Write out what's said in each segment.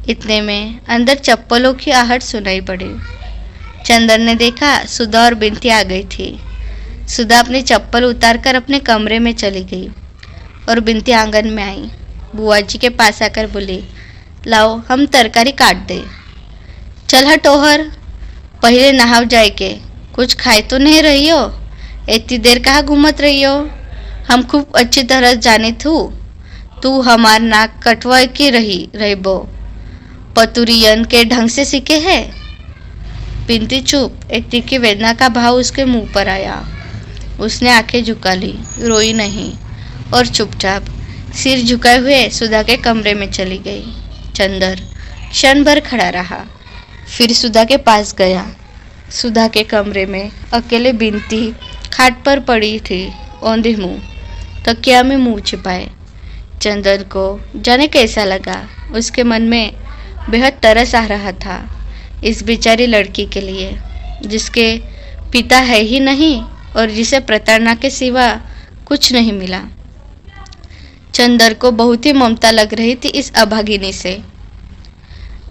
इतने में अंदर चप्पलों की आहट सुनाई पड़ी। चंदर ने देखा सुधा और बिनती आ गई थी। सुधा अपनी चप्पल उतारकर अपने कमरे में चली गई और बिनती आंगन में आई। बुआ जी के पास आकर बोली, लाओ हम तरकारी काट दे। चल हटोहर, पहले नहाव जाए के, कुछ खाए तो नहीं रही हो, इतनी देर कहाँ घूमत रही हो। हम खूब अच्छी तरह जाने तू हमार नाक कटवा के रही बो, पतुरियन के ढंग से सीखे है। बिनती चुप, एक तीखी वेदना का भाव उसके मुंह पर आया। उसने आंखें झुका ली, रोई नहीं और चुपचाप सिर झुकाए हुए सुधा के कमरे में चली गई। चंदर क्षण भर खड़ा रहा, फिर सुधा के पास गया। सुधा के कमरे में अकेले बिनती खाट पर पड़ी थी, औंधे मुंह, तकिया में मुंह छिपाए। चंदर को जाने कैसा लगा। उसके मन में बेहद तरस आ रहा था इस बेचारी लड़की के लिए, जिसके पिता है ही नहीं और जिसे प्रताड़ना के सिवा कुछ नहीं मिला। चंदर को बहुत ही ममता लग रही थी इस अभागिनी से।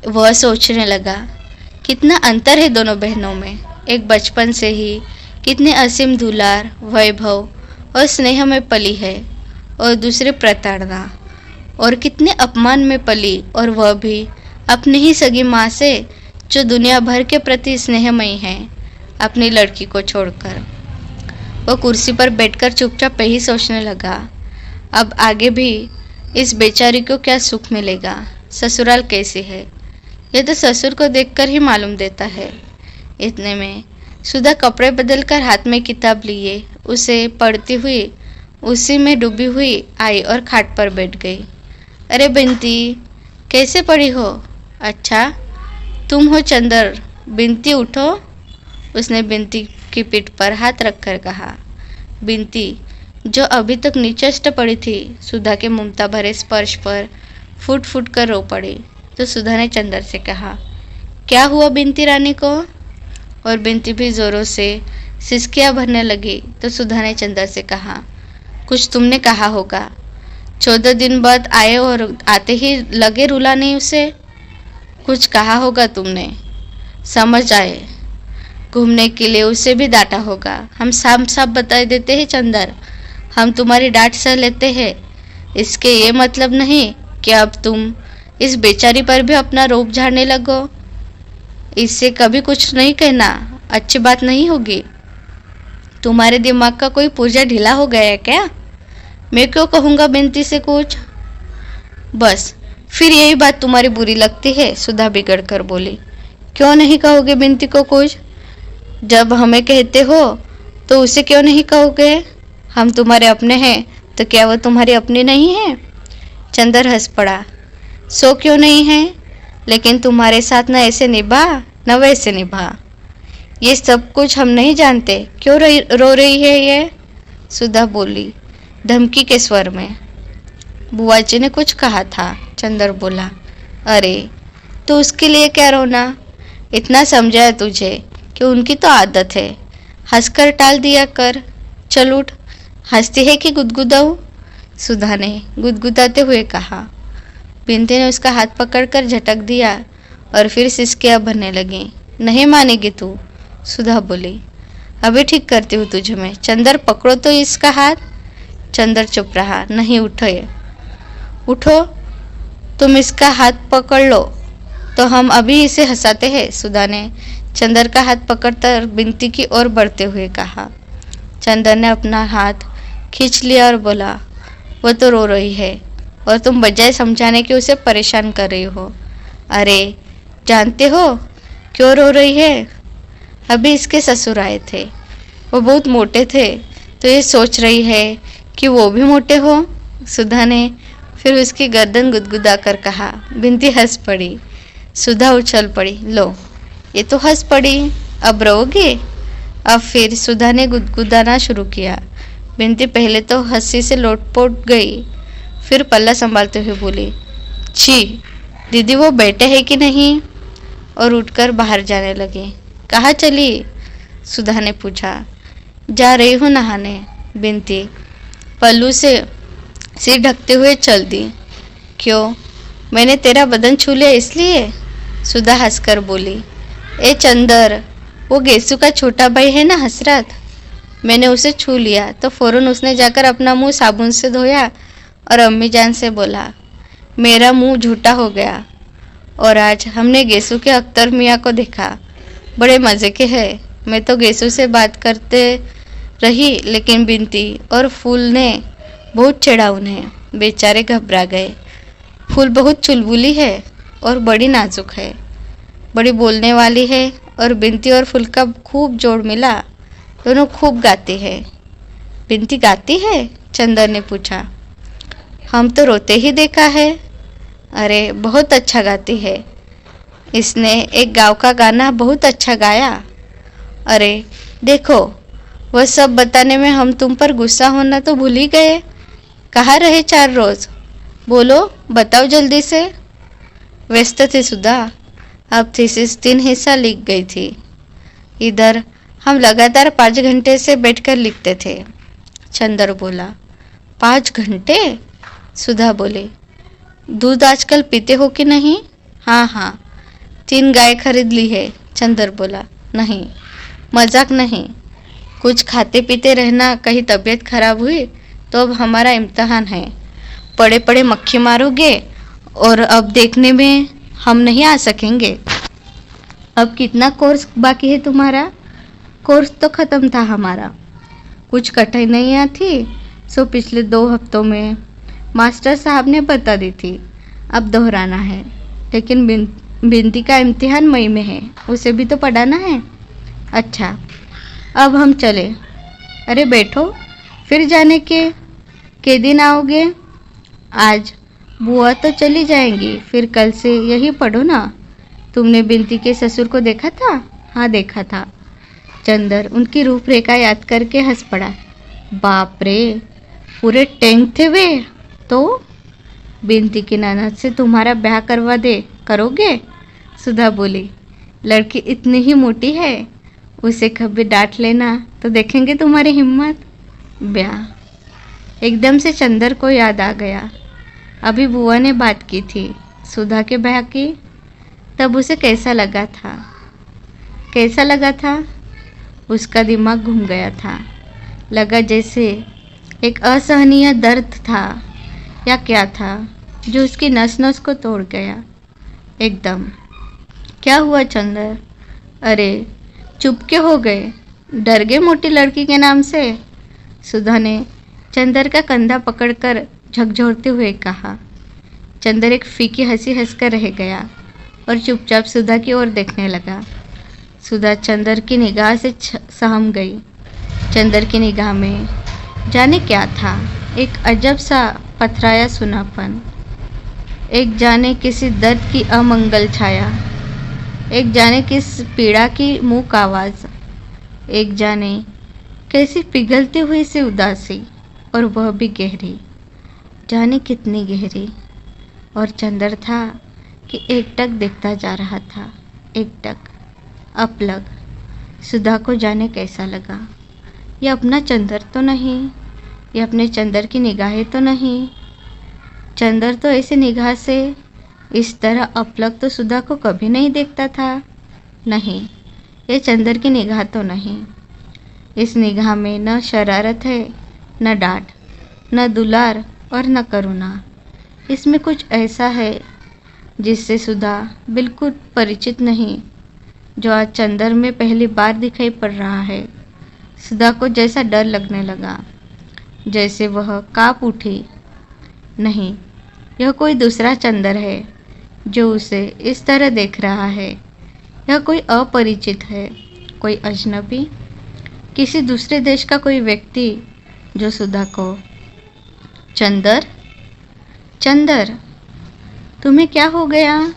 वह सोचने लगा, कितना अंतर है दोनों बहनों में। एक बचपन से ही कितने असीम दुलार, वैभव और स्नेह में पली है और दूसरे प्रताड़ना और कितने अपमान में पली, और वह भी अपनी ही सगी माँ से जो दुनिया भर के प्रति स्नेहमयी है, अपनी लड़की को छोड़कर। वह कुर्सी पर बैठकर चुपचाप यही सोचने लगा, अब आगे भी इस बेचारी को क्या सुख मिलेगा। ससुराल कैसी है यह तो ससुर को देखकर ही मालूम देता है। इतने में सुधा कपड़े बदलकर हाथ में किताब लिए उसे पढ़ती हुई उसी में डूबी हुई आई और खाट पर बैठ गई। अरे बिनती, कैसे पड़ी हो? अच्छा तुम हो चंदर, बिनती उठो। उसने बिनती की पीठ पर हाथ रखकर कहा। बिनती जो अभी तक निचेष्ट पड़ी थी, सुधा के ममता भरे स्पर्श पर फूट फूट कर रो पड़ी। तो सुधा ने चंदर से कहा, क्या हुआ बिनती रानी को? और बिनती भी जोरों से सिसकियां भरने लगी। तो सुधा ने चंदर से कहा, कुछ तुमने कहा होगा। 14 दिन बाद आए और आते ही लगे रुलाने उसे। कुछ कहा होगा तुमने, समझ आए। घूमने के लिए उसे भी डांटा होगा। हम साफ साफ बता देते हैं चंदर, हम तुम्हारी डांट सह लेते हैं। इसके ये मतलब नहीं कि अब तुम इस बेचारी पर भी अपना रोब झाड़ने लगो। इससे कभी कुछ नहीं कहना, अच्छी बात नहीं होगी। तुम्हारे दिमाग का कोई पुर्जा ढीला हो गया है क्या? मैं क्यों कहूँगा बिनती से कुछ? बस फिर यही बात तुम्हारी बुरी लगती है? सुधा बिगड़ कर बोली। क्यों नहीं कहोगे बिनती को कुछ? जब हमें कहते हो तो उसे क्यों नहीं कहोगे? हम तुम्हारे अपने हैं तो क्या वो तुम्हारी अपनी नहीं है? चंदर हंस पड़ा। सो क्यों नहीं है, लेकिन तुम्हारे साथ न ऐसे निभा न वैसे निभा। ये सब कुछ हम नहीं जानते। क्यों रो रही है ये? सुधा बोली धमकी के स्वर में। बुआ जी ने कुछ कहा था, चंदर बोला। अरे तो उसके लिए क्या रोना? इतना समझाया तुझे कि उनकी तो आदत है, हंसकर टाल दिया कर। चल उठ, हंसती है कि गुदगुदाऊं? सुधा ने गुदगुदाते हुए कहा। बिनती ने उसका हाथ पकड़कर झटक दिया और फिर सिसकियां भरने लगी। नहीं मानेगी तू? सुधा बोली। अभी ठीक करती हूँ तुझे मैं। चंदर पकड़ो तो इसका हाथ। चंदर चुप रहा। नहीं उठो, तुम इसका हाथ पकड़ लो तो हम अभी इसे हंसाते हैं। सुधा ने चंदर का हाथ पकड़कर बिनती की ओर बढ़ते हुए कहा। चंदर ने अपना हाथ खींच लिया और बोला, वो तो रो रही है और तुम बजाय समझाने के उसे परेशान कर रही हो। अरे जानते हो क्यों रो रही है? अभी इसके ससुर आए थे, वो बहुत मोटे थे, तो ये सोच रही है कि वो भी मोटे हो। सुधा ने फिर उसकी गर्दन गुदगुदा कर कहा। बिनती हंस पड़ी। सुधा उछल पड़ी। लो ये तो हंस पड़ी, अब रोगे? अब फिर सुधा ने गुदगुदाना शुरू किया। बिनती पहले तो हंसी से लोटपोट गई, फिर पल्ला संभालते हुए बोली, छी दीदी वो बैठे हैं कि नहीं? और उठकर बाहर जाने लगी। कहाँ चली? सुधा ने पूछा। जा रही हूँ नहाने। बिनती पल्लू से सिर ढकते हुए चल दी। क्यों, मैंने तेरा बदन छू लिया इसलिए? सुधा हंसकर बोली। ए चंदर, वो गेसू का छोटा भाई है ना हसरत, मैंने उसे छू लिया तो फौरन उसने जाकर अपना मुंह साबुन से धोया और अम्मी जान से बोला मेरा मुंह झूठा हो गया। और आज हमने गेसू के अख्तर मियाँ को देखा, बड़े मज़े के हैं। मैं तो गेसू से बात करते रही लेकिन बिनती और फूल ने बहुत छेड़ा उन्हें, बेचारे घबरा गए। फूल बहुत चुलबुली है और बड़ी नाजुक है, बड़ी बोलने वाली है और बिनती और फूल का खूब जोड़ मिला, दोनों खूब गाती है। बिनती गाती है? चंदर ने पूछा। हम तो रोते ही देखा है। अरे बहुत अच्छा गाती है, इसने एक गाँव का गाना बहुत अच्छा गाया। अरे देखो, वह सब बताने में हम तुम पर गुस्सा होना तो भूल ही गए। कहाँ रहे 4 रोज? बोलो, बताओ जल्दी से। व्यस्त थी सुधा, अब थीसिस 3 हिस्सा लिख गई थी। इधर हम लगातार 5 घंटे से बैठकर लिखते थे। चंदर बोला। 5 घंटे? सुधा बोली। दूध आजकल पीते हो कि नहीं? हाँ हाँ, 3 गाय खरीद ली है। चंदर बोला। नहीं, मजाक नहीं, कुछ खाते पीते रहना, कहीं तबीयत खराब हुई तो अब हमारा इम्तहान है। पड़े पड़े मक्खी मारोगे और अब देखने में हम नहीं आ सकेंगे। अब कितना कोर्स बाकी है तुम्हारा? कोर्स तो ख़त्म था हमारा, कुछ कठिनाइयाँ थी सो पिछले 2 हफ्तों में मास्टर साहब ने बता दी थी, अब दोहराना है। लेकिन बिनती का इम्तिहान मई में है, उसे भी तो पढ़ाना है। अच्छा, अब हम चले। अरे बैठो, फिर जाने के दिन आओगे? आज बुआ तो चली जाएंगी, फिर कल से यही पढ़ो ना। तुमने बिनती के ससुर को देखा था? हाँ देखा था। चंदर उनकी रूपरेखा याद करके हंस पड़ा। बाप रे, पूरे टैंक थे वे तो। बिनती की ननद से तुम्हारा ब्याह करवा दे, करोगे? सुधा बोली। लड़की इतनी ही मोटी है, उसे कभी डांट लेना तो देखेंगे तुम्हारी हिम्मत। ब्याह? एकदम से चंदर को याद आ गया, अभी बुआ ने बात की थी सुधा के ब्याह की। तब उसे कैसा लगा था? कैसा लगा था? उसका दिमाग घूम गया था, लगा जैसे एक असहनीय दर्द था या क्या था जो उसकी नस नस को तोड़ गया एकदम। क्या हुआ चंदर? अरे चुप क्यों हो गए? डर गए मोटी लड़की के नाम से? सुधा ने चंदर का कंधा पकड़कर झकझोरते हुए कहा। चंदर एक फीकी हंसी हंसकर रह गया और चुपचाप सुधा की ओर देखने लगा। सुधा चंदर की निगाह से सहम गई। चंदर की निगाह में जाने क्या था, एक अजब सा पथराया सुनापन, एक जाने किसी दर्द की अमंगल छाया, एक जाने किस पीड़ा की मूक आवाज़, एक जाने कैसी पिघलती हुई सी उदासी, और वह भी गहरी, जाने कितनी गहरी। और चंदर था कि एकटक देखता जा रहा था, एकटक, अपलग। सुधा को जाने कैसा लगा। ये अपना चंदर तो नहीं, ये अपने चंदर की निगाहें तो नहीं। चंदर तो ऐसी निगाह से इस तरह अपलग तो सुधा को कभी नहीं देखता था। नहीं, ये चंदर की निगाह तो नहीं। इस निगाह में न शरारत है, न डांट, न दुलार और न करुणा। इसमें कुछ ऐसा है जिससे सुधा बिल्कुल परिचित नहीं, जो आज चंदर में पहली बार दिखाई पड़ रहा है। सुधा को जैसा डर लगने लगा, जैसे वह काँप उठी। नहीं, यह कोई दूसरा चंदर है जो उसे इस तरह देख रहा है। यह कोई अपरिचित है, कोई अजनबी, किसी दूसरे देश का कोई व्यक्ति जो सुधा को चंदर, चंदर, तुम्हें क्या हो गया?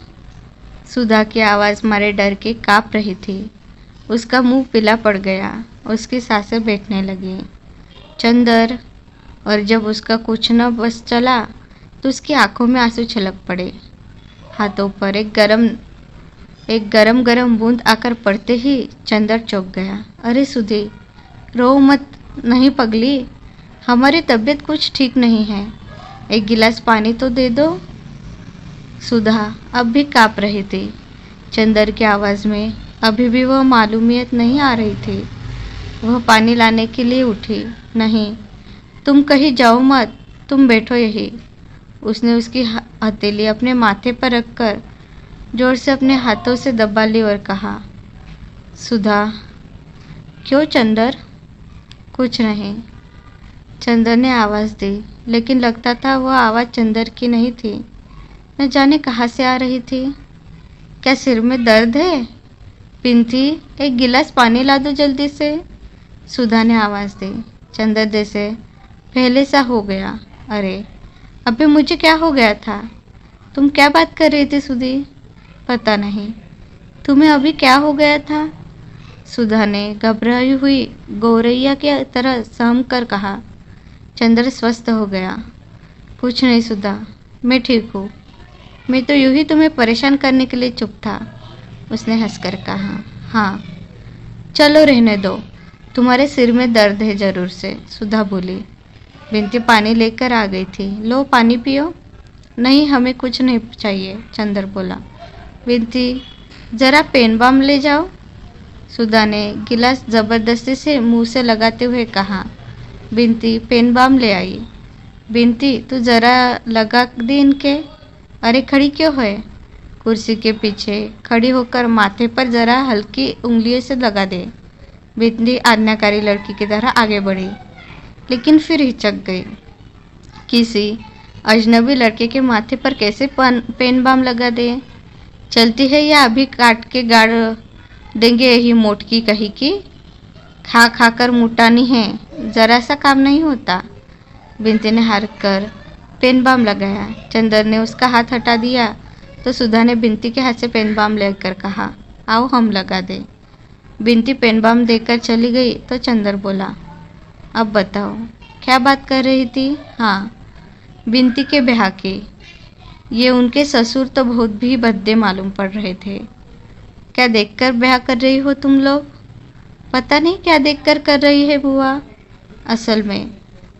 सुधा की आवाज़ मारे डर के काँप रही थी। उसका मुंह पीला पड़ गया, उसकी सांसें बैठने लगी। चंदर, और जब उसका कुछ न बस चला तो उसकी आंखों में आंसू छलक पड़े। हाथों पर एक गरम गरम बूंद आकर पड़ते ही चंदर चौंक गया। अरे सुधी, रो मत। नहीं पगली, हमारी तबीयत कुछ ठीक नहीं है, एक गिलास पानी तो दे दो। सुधा अब भी काँप रही थी। चंदर की आवाज़ में अभी भी वह मालूमियत नहीं आ रही थी। वह पानी लाने के लिए उठी। नहीं, तुम कहीं जाओ मत, तुम बैठो यही। उसने उसकी हथेली अपने माथे पर रखकर जोर से अपने हाथों से दबा ली और कहा, सुधा। क्यों चंदर? कुछ नहीं। चंदर ने आवाज़ दी, लेकिन लगता था वह आवाज़ चंदर की नहीं थी। न जाने कहाँ से आ रही थी। क्या सिर में दर्द है? पिंथी, एक गिलास पानी ला दो जल्दी से। सुधा ने आवाज़ दी। चंदर जैसे पहले सा हो गया। अरे, अबे मुझे क्या हो गया था? तुम क्या बात कर रही थी सुधी? पता नहीं। तुम्हें अभी क्या हो गया था? सुधा ने घबराई हुई गौरैया की तरह सहम कर कहा। चंद्र स्वस्थ हो गया। कुछ नहीं सुधा, मैं ठीक हूँ। मैं तो यूं ही तुम्हें परेशान करने के लिए चुप था। उसने हंसकर कहा। हाँ, चलो रहने दो, तुम्हारे सिर में दर्द है ज़रूर से, सुधा बोली। बिंती पानी लेकर आ गई थी। लो पानी पियो। नहीं, हमें कुछ नहीं चाहिए, चंदर बोला। बिंती, ज़रा पेन बाम ले जाओ। सुधा ने गिलास ज़बरदस्ती से मुंह से लगाते हुए कहा। बिंती पेन बाम ले आई। बिंती, तू ज़रा लगा दे इनके। अरे खड़ी क्यों है? कुर्सी के पीछे खड़ी होकर माथे पर ज़रा हल्की उंगलियों से लगा दे। बिंती आज्ञाकारी लड़की की तरह आगे बढ़ी, लेकिन फिर हिचक गई। किसी अजनबी लड़के के माथे पर कैसे पेन बाम लगा दे? चलती है या अभी काट के गाड़ देंगे यही मोटकी कही की? खा खा कर मुटानी है, ज़रा सा काम नहीं होता। बिंती ने हार कर पेन बाम लगाया। चंदर ने उसका हाथ हटा दिया तो सुधा ने बिंती के हाथ से पेन बाम लेकर कहा, आओ हम लगा दें। बिंती पेन बाम देकर चली गई तो चंदर बोला, अब बताओ क्या बात कर रही थी? हाँ, बिंती के ब्याह की। ये उनके ससुर तो बहुत भी भद्दे मालूम पड़ रहे थे। क्या देखकर ब्याह कर रही हो तुम लोग? पता नहीं क्या देखकर कर रही है बुआ। असल में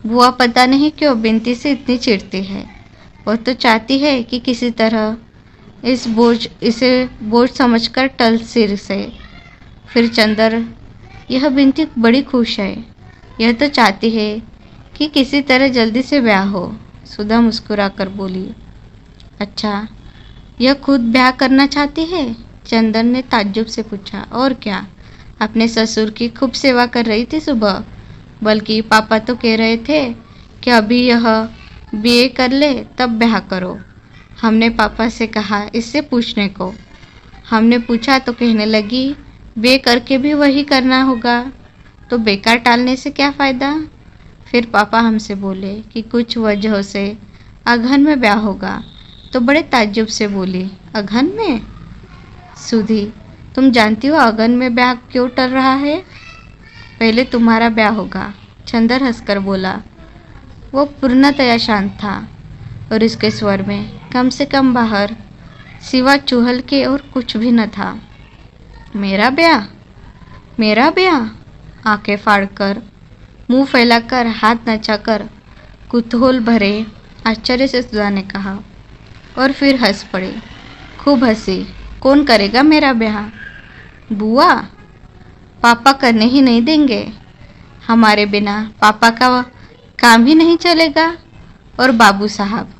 बुआ पता नहीं क्यों बिंती से इतनी चिढ़ती है। वो तो चाहती है कि किसी तरह इसे बोझ समझकर टल सिर से। फिर चंदर, यह बिंती बड़ी खुश है। यह तो चाहती है कि किसी तरह जल्दी से ब्याह हो। सुधा मुस्कुराकर बोली। अच्छा, यह खुद ब्याह करना चाहती है? चंदन ने ताज्जुब से पूछा। और क्या, अपने ससुर की खूब सेवा कर रही थी सुबह। बल्कि पापा तो कह रहे थे कि अभी यह बीए कर ले तब ब्याह करो। हमने पापा से कहा इससे पूछने को। हमने पूछा तो कहने लगी बीए करके भी वही करना होगा, तो बेकार टालने से क्या फ़ायदा। फिर पापा हमसे बोले कि कुछ वजहों से अगहन में ब्याह होगा, तो बड़े ताज्जुब से बोली, अगहन में? सुधी, तुम जानती हो अगहन में ब्याह क्यों टल रहा है? पहले तुम्हारा ब्याह होगा, चंदर हंसकर बोला। वो पूर्णतया शांत था और इसके स्वर में कम से कम बाहर सिवा चुहल के और कुछ भी न था। मेरा ब्याह? मेरा ब्याह? आंखें फाड़कर, मुंह फैलाकर, हाथ नचाकर, कुतूहल भरे आश्चर्य से सुधा ने कहा, और फिर हंस पड़ी, खूब हंसी। कौन करेगा मेरा ब्याह? बुआ, पापा करने ही नहीं देंगे। हमारे बिना पापा का काम ही नहीं चलेगा। और बाबू साहब,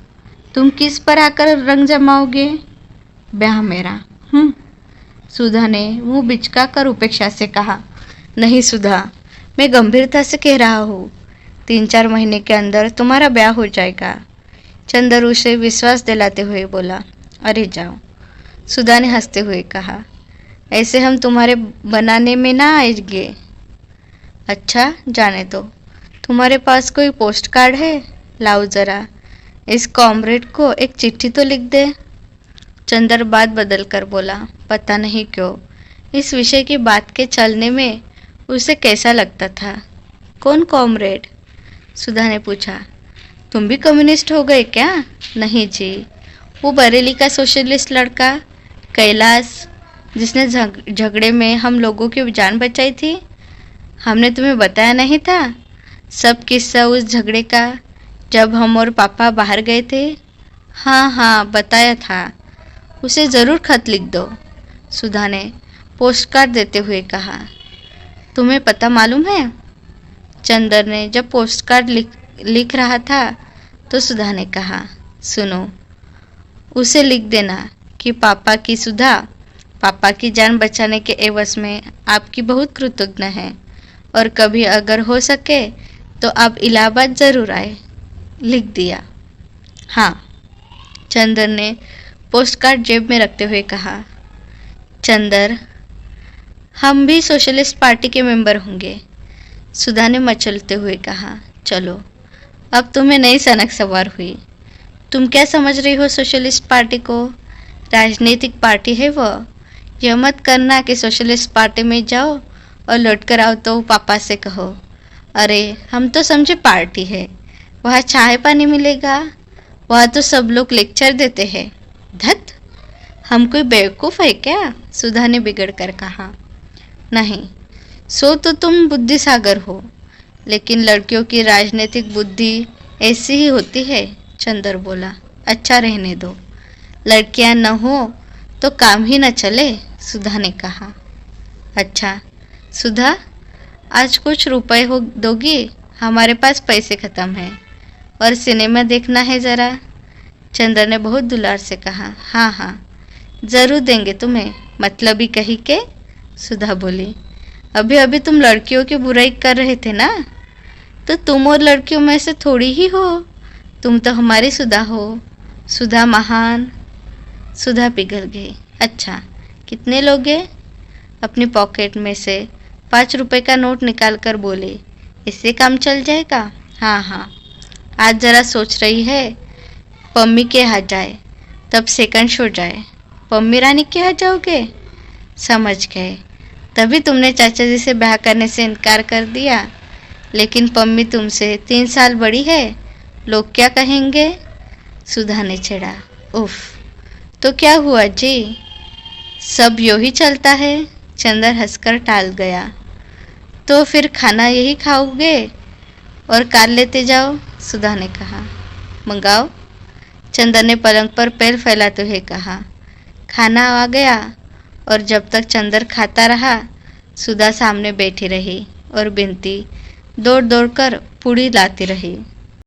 तुम किस पर आकर रंग जमाओगे? ब्याह मेरा। सुधा ने मुंह बिचका कर उपेक्षा से कहा। नहीं सुधा, मैं गंभीरता से कह रहा हूँ, 3-4 महीने के अंदर तुम्हारा ब्याह हो जाएगा। चंदर उसे विश्वास दिलाते हुए बोला। अरे जाओ, सुधा ने हंसते हुए कहा, ऐसे हम तुम्हारे बनाने में ना आएंगे। अच्छा, जाने दो। तुम्हारे पास कोई पोस्ट कार्ड है? लाओ ज़रा, इस कॉमरेड को एक चिट्ठी तो लिख दे। चंदर बात बदल कर बोला। पता नहीं क्यों इस विषय की बात के चलने में उसे कैसा लगता था। कौन कॉमरेड? सुधा ने पूछा। तुम भी कम्युनिस्ट हो गए क्या? नहीं जी, वो बरेली का सोशलिस्ट लड़का कैलाश, जिसने झगड़े में हम लोगों की जान बचाई थी। हमने तुम्हें बताया नहीं था सब किस्सा उस झगड़े का, जब हम और पापा बाहर गए थे। हाँ हाँ, बताया था। उसे ज़रूर खत लिख दो, सुधा ने पोस्ट कार्ड देते हुए कहा। तुम्हें पता मालूम है? चंदर ने जब पोस्ट कार्ड लिख रहा था तो सुधा ने कहा, सुनो, उसे लिख देना कि पापा की जान बचाने के एवज में आपकी बहुत कृतज्ञ है और कभी अगर हो सके तो आप इलाहाबाद ज़रूर आए। लिख दिया। हाँ, चंदर ने पोस्ट कार्ड जेब में रखते हुए कहा। चंदर, हम भी सोशलिस्ट पार्टी के मेंबर होंगे, सुधा ने मचलते हुए कहा। चलो, अब तुम्हें नई सनक सवार हुई। तुम क्या समझ रही हो सोशलिस्ट पार्टी को? राजनीतिक पार्टी है वो। यह मत करना कि सोशलिस्ट पार्टी में जाओ और लौट कर आओ तो पापा से कहो, अरे हम तो समझे पार्टी है, वहाँ चाय पानी मिलेगा, वहाँ तो सब लोग लेक्चर देते हैं। धत, हम कोई बेवकूफ़ है क्या? सुधा ने बिगड़ कर कहा। नहीं, सो तो तुम बुद्धि सागर हो, लेकिन लड़कियों की राजनीतिक बुद्धि ऐसी ही होती है, चंदर बोला। अच्छा रहने दो, लड़कियां न हो तो काम ही न चले, सुधा ने कहा। अच्छा सुधा, आज कुछ रुपए हो दोगी? हमारे पास पैसे ख़त्म हैं और सिनेमा देखना है ज़रा, चंदर ने बहुत दुलार से कहा। हाँ हाँ, ज़रूर देंगे तुम्हें, मतलब ही कही के, सुधा बोली। अभी अभी तुम लड़कियों की बुराई कर रहे थे ना, तो तुम और लड़कियों में से थोड़ी ही हो, तुम तो हमारी सुधा हो, सुधा महान। सुधा पिघल गई। अच्छा, कितने लोगे? अपनी पॉकेट में से 5 रुपए का नोट निकाल कर बोले, इससे काम चल जाएगा? हाँ हाँ, आज ज़रा सोच रही है पम्मी के यहाँ जाए, तब सेकंड शो जाए। पम्मी रानी के यहाँ जाओगे? समझ गए, तभी तुमने चाचा जी से ब्याह करने से इनकार कर दिया। लेकिन पम्मी तुमसे 3 साल बड़ी है, लोग क्या कहेंगे? सुधा ने छेड़ा। उफ, तो क्या हुआ जी, सब यूं ही चलता है, चंदर हंसकर टाल गया। तो फिर खाना यही खाओगे और कार लेते जाओ, सुधा ने कहा। मंगाओ, चंदर ने पलंग पर पैर फैलाते हुए कहा। खाना आ गया और जब तक चंदर खाता रहा, सुधा सामने बैठी रही और बिनती दौड़ दौड़ कर पूड़ी लाती रही।